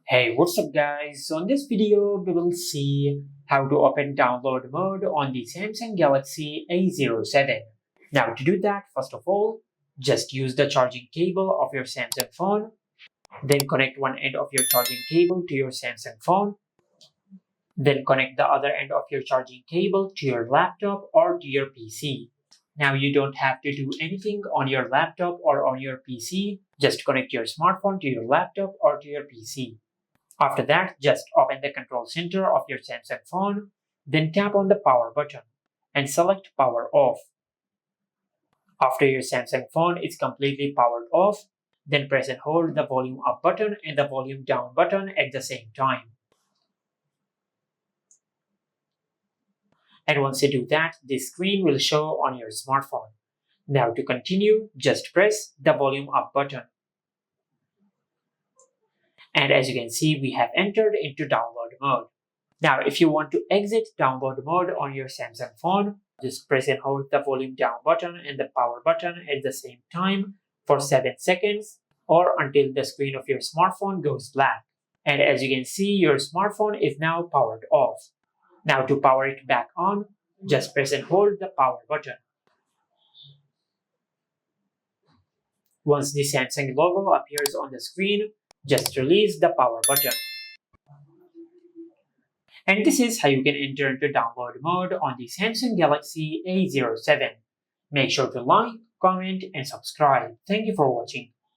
Hey, what's up guys? So in this video, we will see how to open download mode on the Samsung Galaxy A07. Now to do that, first of all, just use the charging cable of your Samsung phone. Then connect one end of your charging cable to your Samsung phone. Then connect the other end of your charging cable to your laptop or to your PC. Now you don't have to do anything on your laptop or on your PC. Just connect your smartphone to your laptop or to your PC. After that, just open the control center of your Samsung phone, then tap on the power button and select power off. After your Samsung phone is completely powered off, then press and hold the volume up button and the volume down button at the same time. And once you do that, this screen will show on your smartphone. Now to continue, just press the volume up button. And as you can see, we have entered into download mode. Now, if you want to exit download mode on your Samsung phone, just press and hold the volume down button and the power button at the same time for 7 seconds or until the screen of your smartphone goes black. And as you can see, your smartphone is now powered off. Now to power it back on, just press and hold the power button. Once the Samsung logo appears on the screen, just release the power button. And this is how you can enter into download mode on the Samsung Galaxy A07. Make sure to like, comment, and subscribe. Thank you for watching.